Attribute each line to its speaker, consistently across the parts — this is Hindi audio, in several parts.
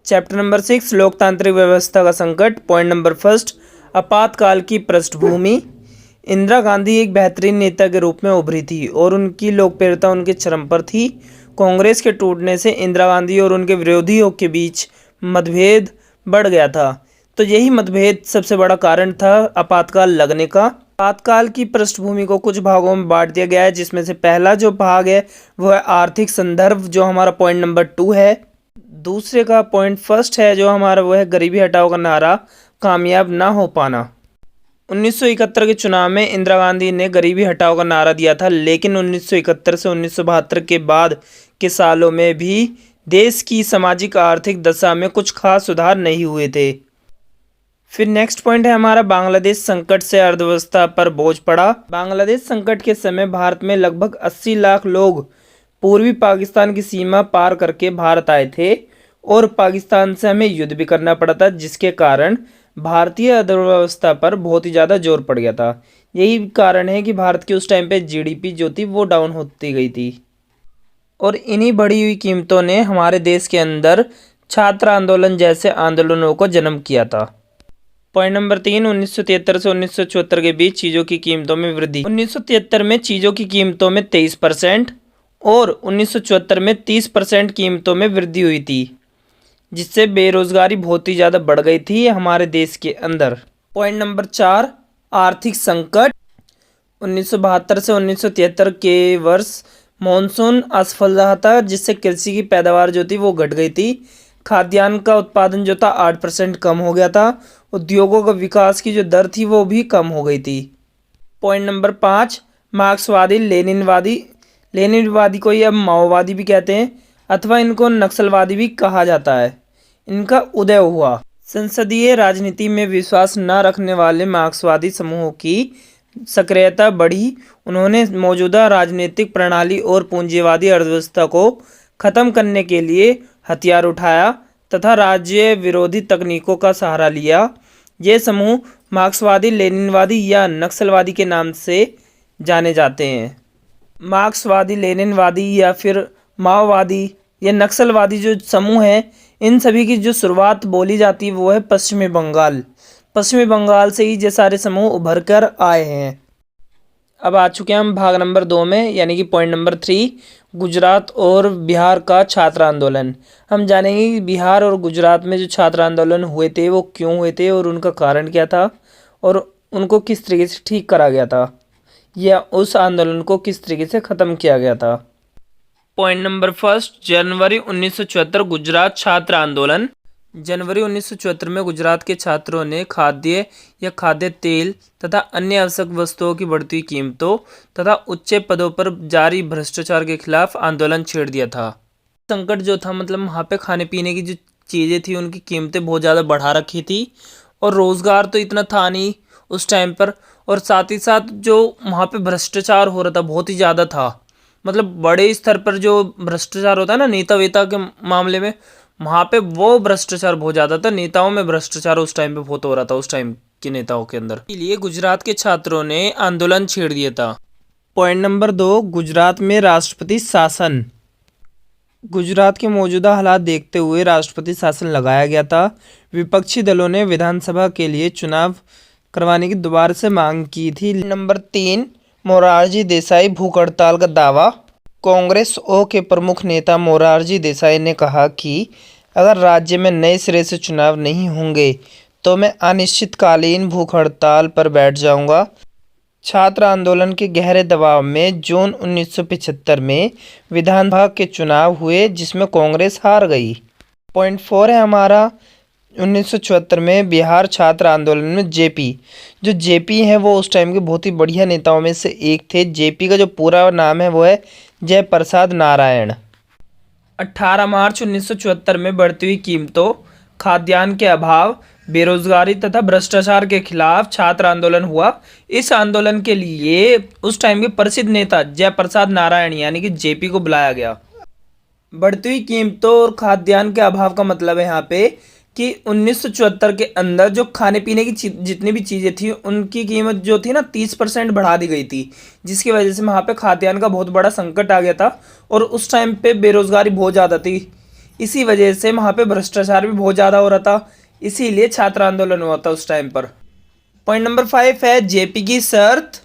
Speaker 1: चैप्टर नंबर 6 लोकतांत्रिक व्यवस्था का संकट। पॉइंट नंबर फर्स्ट, आपातकाल की पृष्ठभूमि। इंदिरा गांधी एक बेहतरीन नेता के रूप में उभरी थी और उनकी लोकप्रियता उनके चरम पर थी। कांग्रेस के टूटने से इंदिरा गांधी और उनके विरोधियों के बीच मतभेद बढ़ गया था। तो यही मतभेद सबसे बड़ा कारण था आपातकाल लगने का। आपातकाल की पृष्ठभूमि को कुछ भागों में बांट दिया गया है, जिसमें से पहला जो भाग है वो है आर्थिक संदर्भ, जो हमारा पॉइंट नंबर 2 है। दूसरे का पॉइंट फर्स्ट है जो हमारा वो है गरीबी हटाओ का नारा कामयाब ना हो पाना। 1971 के चुनाव में इंदिरा गांधी ने गरीबी हटाओ का नारा दिया था, लेकिन 1971 से 1972 के बाद के सालों में भी देश की सामाजिक आर्थिक दशा में कुछ खास सुधार नहीं हुए थे। फिर नेक्स्ट पॉइंट है हमारा बांग्लादेश संकट से अर्थव्यवस्था पर बोझ पड़ा। बांग्लादेश संकट के समय भारत में लगभग 80 लाख लोग पूर्वी पाकिस्तान की सीमा पार करके भारत आए थे और पाकिस्तान से हमें युद्ध भी करना पड़ा था, जिसके कारण भारतीय अर्थव्यवस्था पर बहुत ही ज़्यादा जोर पड़ गया था। यही कारण है कि भारत की उस टाइम पे जीडीपी जो थी वो डाउन होती गई थी। और इन्हीं बढ़ी हुई कीमतों ने हमारे देश के अंदर छात्र आंदोलन जैसे आंदोलनों को जन्म किया था। पॉइंट नंबर 3, 1973 से 1974 के बीच चीज़ों की कीमतों में वृद्धि। 1973 में चीज़ों की कीमतों में 23% और 1974 में 30% कीमतों में वृद्धि हुई थी, जिससे बेरोजगारी बहुत ही ज़्यादा बढ़ गई थी हमारे देश के अंदर। पॉइंट नंबर 4, आर्थिक संकट। 1972 से 1973 के वर्ष मानसून असफल रहा था, जिससे कृषि की पैदावार जो थी वो घट गई थी। खाद्यान्न का उत्पादन जो था 8% कम हो गया था। उद्योगों का विकास की जो दर थी वो भी कम हो गई थी। पॉइंट नंबर 5, मार्क्सवादी लेनिनवादी। लेनिनवादी को ही अब माओवादी भी कहते हैं अथवा इनको नक्सलवादी भी कहा जाता है। इनका उदय हुआ। संसदीय राजनीति में विश्वास न रखने वाले मार्क्सवादी समूहों की सक्रियता बढ़ी। उन्होंने मौजूदा राजनीतिक प्रणाली और पूंजीवादी अर्थव्यवस्था को खत्म करने के लिए हथियार उठाया तथा राज्य विरोधी तकनीकों का सहारा लिया। ये समूह मार्क्सवादी लेनिनवादी या नक्सलवादी के नाम से जाने जाते हैं। मार्क्सवादी लेनिनवादी या फिर माओवादी या नक्सलवादी जो समूह हैं, इन सभी की जो शुरुआत बोली जाती है वो है पश्चिमी बंगाल। पश्चिमी बंगाल से ही ये सारे समूह उभर कर आए हैं। अब आ चुके हैं हम भाग नंबर 2 में, यानी कि पॉइंट नंबर 3, गुजरात और बिहार का छात्र आंदोलन। हम जानेंगे कि बिहार और गुजरात में जो छात्र आंदोलन हुए थे वो क्यों हुए थे और उनका कारण क्या था और उनको किस तरीके से ठीक करा गया था या उस आंदोलन को किस तरीके से ख़त्म किया गया था। पॉइंट नंबर फर्स्ट, जनवरी 1974 गुजरात छात्र आंदोलन। जनवरी 1974 में गुजरात के छात्रों ने खाद्य या खाद्य तेल तथा अन्य आवश्यक वस्तुओं की बढ़ती हुई कीमतों तथा उच्च पदों पर जारी भ्रष्टाचार के खिलाफ आंदोलन छेड़ दिया था। संकट जो था, मतलब वहाँ पे खाने पीने की जो चीज़ें थी उनकी कीमतें बहुत ज़्यादा बढ़ा रखी थी और रोज़गार तो इतना था नहीं उस टाइम पर, और साथ ही साथ जो वहाँ पे भ्रष्टाचार हो रहा था बहुत ही ज़्यादा था। मतलब बड़े स्तर पर जो भ्रष्टाचार होता है ना नेता वेता के मामले में, वहाँ पे वो भ्रष्टाचार बहुत ज़्यादा था। नेताओं में भ्रष्टाचार उस टाइम पे बहुत हो रहा था, उस टाइम के नेताओं के अंदर। इसलिए गुजरात के छात्रों ने आंदोलन छेड़ दिया था। पॉइंट नंबर 2, गुजरात में राष्ट्रपति शासन। गुजरात के मौजूदा हालात देखते हुए राष्ट्रपति शासन लगाया गया था। विपक्षी दलों ने विधानसभा के लिए चुनाव करवाने की दोबारा से मांग की थी। नंबर 3, मोरारजी देसाई भूख हड़ताल का दावा। कांग्रेस ओ के प्रमुख नेता मोरारजी देसाई ने कहा कि अगर राज्य में नए सिरे से चुनाव नहीं होंगे तो मैं अनिश्चितकालीन भूख हड़ताल पर बैठ जाऊंगा। छात्र आंदोलन के गहरे दबाव में जून 1975 में विधानसभा के चुनाव हुए, जिसमें कांग्रेस हार गई। पॉइंट 4 है हमारा 1974 में बिहार छात्र आंदोलन में जेपी। जो जेपी हैं वो उस टाइम के बहुत ही बढ़िया नेताओं में से एक थे। जेपी का जो पूरा नाम है वो है जयप्रसाद नारायण। 18 मार्च 1974 में बढ़ती हुई कीमतों, खाद्यान्न के अभाव, बेरोजगारी तथा भ्रष्टाचार के खिलाफ छात्र आंदोलन हुआ। इस आंदोलन के लिए उस टाइम के प्रसिद्ध नेता जयप्रसाद नारायण यानी कि जेपी को बुलाया गया। बढ़ती हुई कीमतों और खाद्यान्न के अभाव का मतलब है यहाँ पे कि 1974 के अंदर जो खाने पीने की जितनी भी चीज़ें थी उनकी कीमत जो थी ना 30% बढ़ा दी गई थी, जिसकी वजह से वहाँ पे खाद्यान्न का बहुत बड़ा संकट आ गया था और उस टाइम पे बेरोजगारी बहुत ज़्यादा थी। इसी वजह से वहाँ पे भ्रष्टाचार भी बहुत ज़्यादा हो रहा था, इसीलिए छात्र आंदोलन हुआ था उस टाइम पर। पॉइंट नंबर 5 है जेपी की शर्त।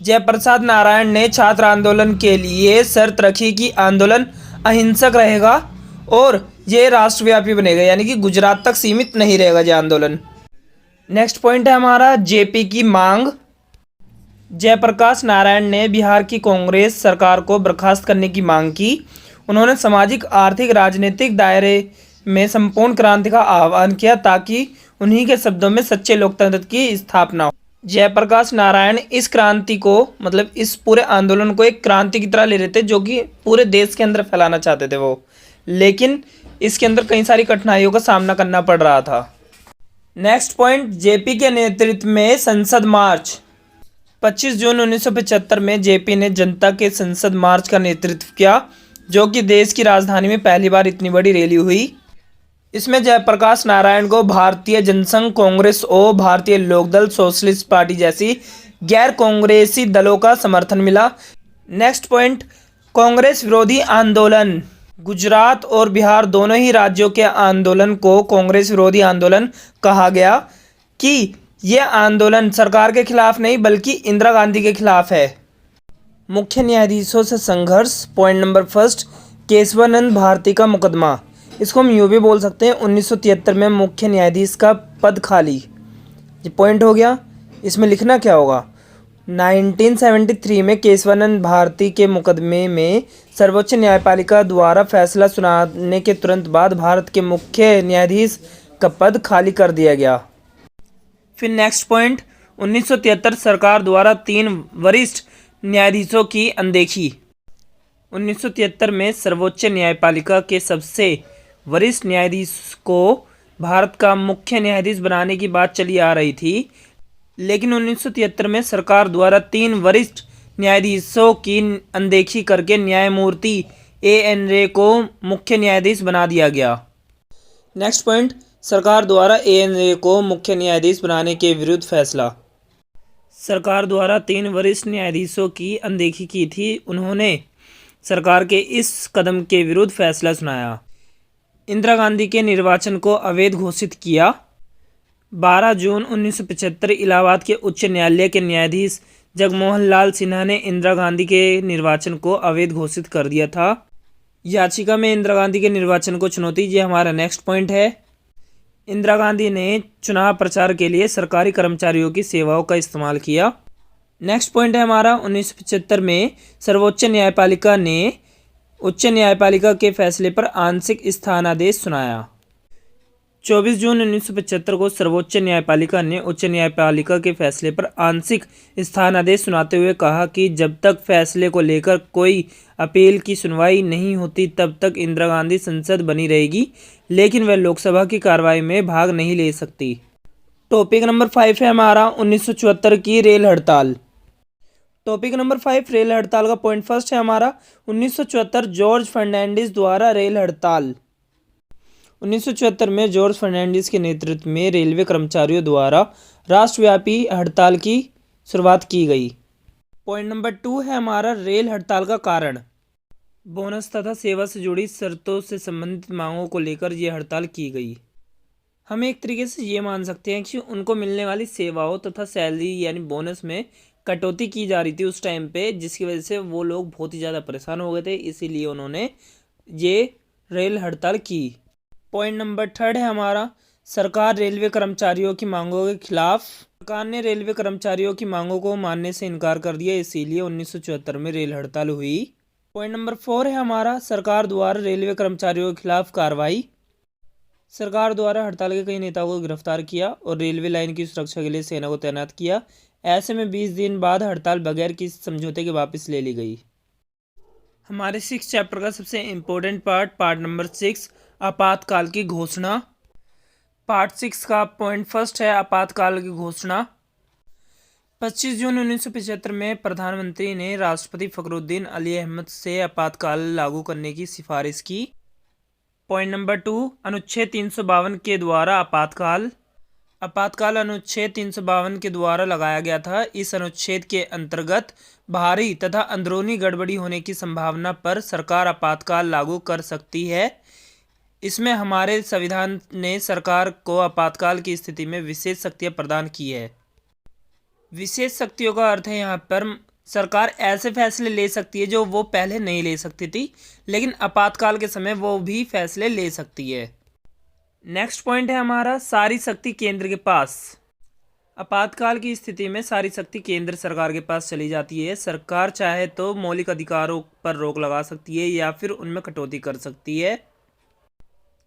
Speaker 1: जयप्रसाद नारायण ने छात्र आंदोलन के लिए शर्त रखी कि आंदोलन अहिंसक रहेगा और ये राष्ट्रव्यापी बनेगा, यानी कि गुजरात तक सीमित नहीं रहेगा ये आंदोलन। नेक्स्ट पॉइंट है हमारा जेपी की मांग। जयप्रकाश नारायण ने बिहार की कांग्रेस सरकार को बर्खास्त करने की मांग की। उन्होंने सामाजिक आर्थिक राजनीतिक दायरे में संपूर्ण क्रांति का आह्वान किया ताकि उन्हीं के शब्दों में सच्चे लोकतंत्र की स्थापना हो। जयप्रकाश नारायण इस क्रांति को, मतलब इस पूरे आंदोलन को एक क्रांति की तरह ले रहे थे, जो कि पूरे देश के अंदर फैलाना चाहते थे वो, लेकिन इसके अंदर कई सारी कठिनाइयों का सामना करना पड़ रहा था। नेक्स्ट पॉइंट, जेपी के नेतृत्व में संसद मार्च। 25 जून 1975 में जेपी ने जनता के संसद मार्च का नेतृत्व किया, जो कि देश की राजधानी में पहली बार इतनी बड़ी रैली हुई। इसमें जयप्रकाश नारायण को भारतीय जनसंघ कांग्रेस और भारतीय लोकदल सोशलिस्ट पार्टी जैसी गैर कांग्रेसी दलों का समर्थन मिला। नेक्स्ट पॉइंट, कांग्रेस विरोधी आंदोलन। गुजरात और बिहार दोनों ही राज्यों के आंदोलन को कांग्रेस विरोधी आंदोलन कहा गया कि यह आंदोलन सरकार के खिलाफ नहीं बल्कि इंदिरा गांधी के खिलाफ है। मुख्य न्यायाधीशों से संघर्ष। पॉइंट नंबर 1, केशवानंद भारती का मुकदमा। इसको हम यूँ भी बोल सकते हैं 1973 में मुख्य न्यायाधीश का पद खाली। ये पॉइंट हो गया। इसमें लिखना क्या होगा, 1973 में केशवानंद भारती के मुकदमे में सर्वोच्च न्यायपालिका द्वारा फैसला सुनाने के तुरंत बाद भारत के मुख्य न्यायाधीश का पद खाली कर दिया गया। फिर नेक्स्ट पॉइंट, 1973 सरकार द्वारा 3 वरिष्ठ न्यायाधीशों की अनदेखी। 1973 में सर्वोच्च न्यायपालिका के सबसे वरिष्ठ न्यायाधीश को भारत का मुख्य न्यायाधीश बनाने की बात चली आ रही थी, लेकिन 1973 में सरकार द्वारा 3 वरिष्ठ न्यायाधीशों की अनदेखी करके न्यायमूर्ति एएन रे को मुख्य न्यायाधीश बना दिया गया। नेक्स्ट पॉइंट, सरकार द्वारा एएन रे को मुख्य न्यायाधीश बनाने के विरुद्ध फैसला। सरकार द्वारा 3 वरिष्ठ न्यायाधीशों की अनदेखी की थी। उन्होंने सरकार के इस कदम के विरुद्ध फैसला सुनाया। इंदिरा गांधी के निर्वाचन को अवैध घोषित किया। 12 जून 1975 इलाहाबाद के उच्च न्यायालय के न्यायाधीश जगमोहन लाल सिन्हा ने इंदिरा गांधी के निर्वाचन को अवैध घोषित कर दिया था। याचिका में इंदिरा गांधी के निर्वाचन को चुनौती। ये हमारा नेक्स्ट पॉइंट है। इंदिरा गांधी ने चुनाव प्रचार के लिए सरकारी कर्मचारियों की सेवाओं का इस्तेमाल किया। नेक्स्ट पॉइंट है हमारा 1975 में सर्वोच्च न्यायपालिका ने उच्च न्यायपालिका के फैसले पर आंशिक स्थानादेश सुनाया। 24 जून 1975 को सर्वोच्च न्यायपालिका ने उच्च न्यायपालिका के फैसले पर आंशिक स्थानादेश सुनाते हुए कहा कि जब तक फैसले को लेकर कोई अपील की सुनवाई नहीं होती तब तक इंदिरा गांधी संसद बनी रहेगी, लेकिन वह लोकसभा की कार्रवाई में भाग नहीं ले सकती। टॉपिक नंबर 5 है हमारा 1974 की रेल हड़ताल। टॉपिक नंबर 5 रेल हड़ताल का पॉइंट फर्स्ट है हमारा 1974 जॉर्ज फर्नांडिस द्वारा रेल हड़ताल। 1974 में जॉर्ज फर्नांडिस के नेतृत्व में रेलवे कर्मचारियों द्वारा राष्ट्रव्यापी हड़ताल की शुरुआत की गई। पॉइंट नंबर 2 है हमारा रेल हड़ताल का कारण। बोनस तथा सेवा से जुड़ी शर्तों से संबंधित मांगों को लेकर यह हड़ताल की गई। हम एक तरीके से ये मान सकते हैं कि उनको मिलने वाली सेवाओं तथा सैलरी यानी बोनस में कटौती की जा रही थी उस टाइम पे, जिसकी वजह से वो लोग बहुत ही ज़्यादा परेशान हो गए थे, इसीलिए उन्होंने ये रेल हड़ताल की। पॉइंट नंबर 3 है हमारा सरकार रेलवे कर्मचारियों की मांगों के खिलाफ। सरकार ने रेलवे कर्मचारियों की मांगों को मानने से इनकार कर दिया, इसीलिए 1974 में रेल हड़ताल हुई। पॉइंट नंबर 4 है हमारा सरकार द्वारा रेलवे कर्मचारियों के खिलाफ कार्रवाई। सरकार द्वारा हड़ताल के कई नेताओं को गिरफ्तार किया और रेलवे लाइन की सुरक्षा के लिए सेना को तैनात किया। ऐसे में 20 दिन बाद हड़ताल बगैर किसी समझौते के वापस ले ली गई। हमारे 6 चैप्टर का सबसे इम्पोर्टेंट पार्ट नंबर 6 आपातकाल की घोषणा। पार्ट 6 का पॉइंट फर्स्ट है आपातकाल की घोषणा। 25 जून 1975 में प्रधानमंत्री ने राष्ट्रपति फखरुद्दीन अली अहमद से आपातकाल लागू करने की सिफारिश की। पॉइंट नंबर 2 अनुच्छेद 352 के द्वारा आपातकाल अनुच्छेद 352 के द्वारा लगाया गया था। इस अनुच्छेद के अंतर्गत बाहरी तथा अंदरूनी गड़बड़ी होने की संभावना पर सरकार आपातकाल लागू कर सकती है। इसमें हमारे संविधान ने सरकार को आपातकाल की स्थिति में विशेष शक्तियाँ प्रदान की है। विशेष शक्तियों का अर्थ है यहाँ पर सरकार ऐसे फैसले ले सकती है जो वो पहले नहीं ले सकती थी, लेकिन आपातकाल के समय वो भी फैसले ले सकती है। नेक्स्ट पॉइंट है हमारा सारी शक्ति केंद्र के पास। आपातकाल की स्थिति में सारी शक्ति केंद्र सरकार के पास चली जाती है। सरकार चाहे तो मौलिक अधिकारों पर रोक लगा सकती है या फिर उनमें कटौती कर सकती है।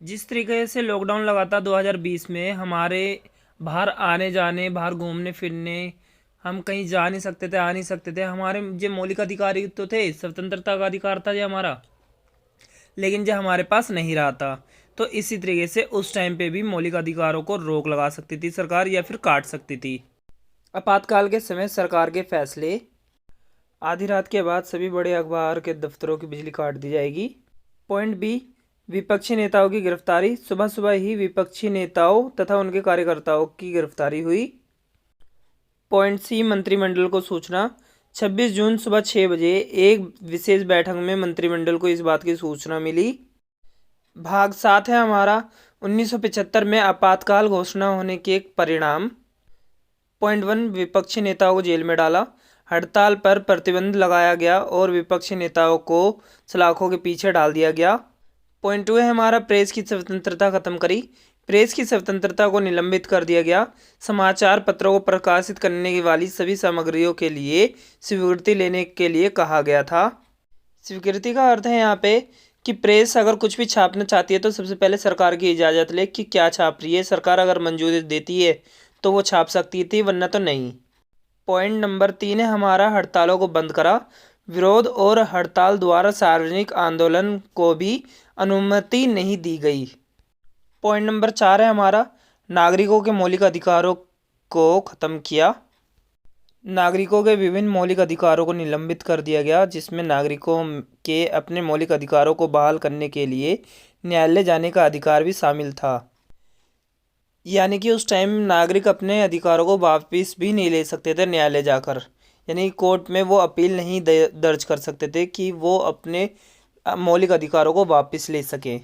Speaker 1: जिस तरीके से लॉकडाउन लगा था 2020 में, हमारे बाहर आने जाने, बाहर घूमने फिरने, हम कहीं जा नहीं सकते थे, आ नहीं सकते थे। हमारे जो मौलिक अधिकार ही तो थे, स्वतंत्रता का अधिकार था जो हमारा, लेकिन जो हमारे पास नहीं रहा था। तो इसी तरीके से उस टाइम पे भी मौलिक अधिकारों को रोक लगा सकती थी सरकार या फिर काट सकती थी। आपातकाल के समय सरकार के फैसले। आधी रात के बाद सभी बड़े अखबार के दफ्तरों की बिजली काट दी जाएगी। पॉइंट बी, विपक्षी नेताओं की गिरफ्तारी। सुबह सुबह ही विपक्षी नेताओं तथा उनके कार्यकर्ताओं की गिरफ्तारी हुई। पॉइंट सी, मंत्रिमंडल को सूचना। 26 जून सुबह 6 बजे एक विशेष बैठक में मंत्रिमंडल को इस बात की सूचना मिली। भाग 7 है हमारा 1975 में आपातकाल घोषणा होने के परिणाम। पॉइंट 1, विपक्षी नेताओं को जेल में डाला। हड़ताल पर प्रतिबंध लगाया गया और विपक्षी नेताओं को सलाखों के पीछे डाल दिया गया। पॉइंट 2 है हमारा प्रेस की स्वतंत्रता खत्म करी। प्रेस की स्वतंत्रता को निलंबित कर दिया गया। समाचार पत्रों को प्रकाशित करने वाली सभी सामग्रियों के लिए स्वीकृति लेने के लिए कहा गया था। स्वीकृति का अर्थ है यहाँ पे कि प्रेस अगर कुछ भी छापना चाहती है तो सबसे पहले सरकार की इजाज़त ले कि क्या छाप रही है। सरकार अगर मंजूरी देती है तो वो छाप सकती थी, वरना तो नहीं। पॉइंट नंबर 3 है हमारा हड़तालों को बंद करा। विरोध और हड़ताल द्वारा सार्वजनिक आंदोलन को भी अनुमति नहीं दी गई। पॉइंट नंबर 4 है हमारा नागरिकों के मौलिक अधिकारों को ख़त्म किया। नागरिकों के विभिन्न मौलिक अधिकारों को निलंबित कर दिया गया, जिसमें नागरिकों के अपने मौलिक अधिकारों को बहाल करने के लिए न्यायालय जाने का अधिकार भी शामिल था। यानी कि उस टाइम नागरिक अपने अधिकारों को वापस भी नहीं ले सकते थे न्यायालय जाकर, यानी कोर्ट में वो अपील नहीं दर्ज कर सकते थे कि वो अपने मौलिक अधिकारों को वापस ले सकें।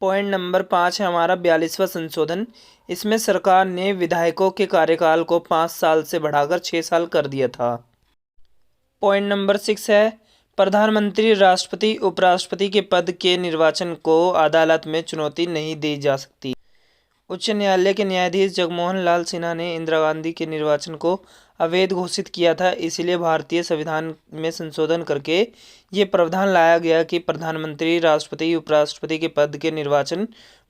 Speaker 1: पॉइंट नंबर 5 है हमारा 42वां संशोधन। इसमें सरकार ने विधायकों के कार्यकाल को 5 साल से बढ़ाकर 6 साल कर दिया था। पॉइंट नंबर 6 है प्रधानमंत्री, राष्ट्रपति, उपराष्ट्रपति के पद के निर्वाचन को अदालत में चुनौती नहीं दी जा सकती। उच्च न्यायालय के न्यायाधीश जगमोहन लाल सिन्हा ने इंदिरा गांधी के निर्वाचन को अवैध घोषित किया था। इसलिए भारतीय संविधान में संशोधन करके ये प्रावधान लाया गया कि प्रधानमंत्री, राष्ट्रपति, उपराष्ट्रपति के पद के निर्वाचन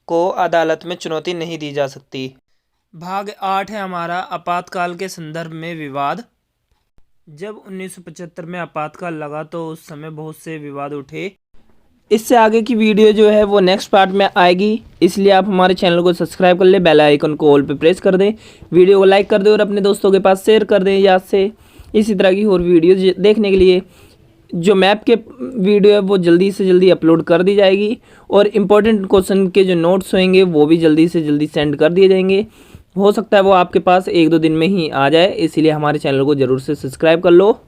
Speaker 1: को अदालत में चुनौती नहीं दी जा सकती। भाग 8 है हमारा आपातकाल के संदर्भ में विवाद। जब 1975 में आपातकाल लगा तो उस समय बहुत से विवाद उठे। इससे आगे की वीडियो जो है वो नेक्स्ट पार्ट में आएगी, इसलिए आप हमारे चैनल को सब्सक्राइब कर लें, बेल आइकन को ऑल पे प्रेस कर दें, वीडियो को लाइक कर दें और अपने दोस्तों के पास शेयर कर दें याद से। इसी तरह की और वीडियो देखने के लिए जो मैप के वीडियो है वो जल्दी से जल्दी अपलोड कर दी जाएगी और इम्पोर्टेंट क्वेश्चन के जो नोट्स होंगे वो भी जल्दी से जल्दी सेंड कर दिए जाएंगे। हो सकता है वो आपके पास 1-2 दिन में ही आ जाए, इसीलिए हमारे चैनल को ज़रूर से सब्सक्राइब कर लो।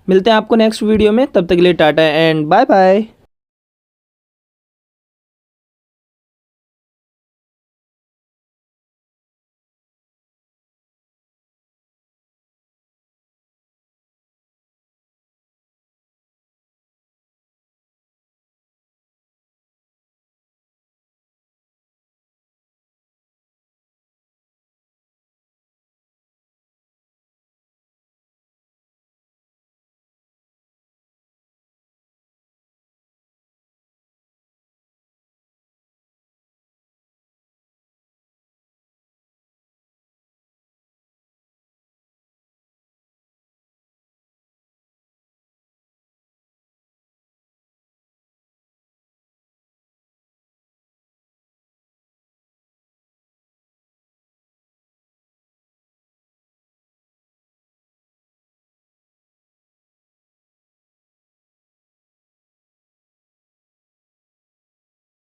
Speaker 1: मिलते हैं आपको नेक्स्ट वीडियो में, तब तक के लिए टाटा एंड बाय बाय।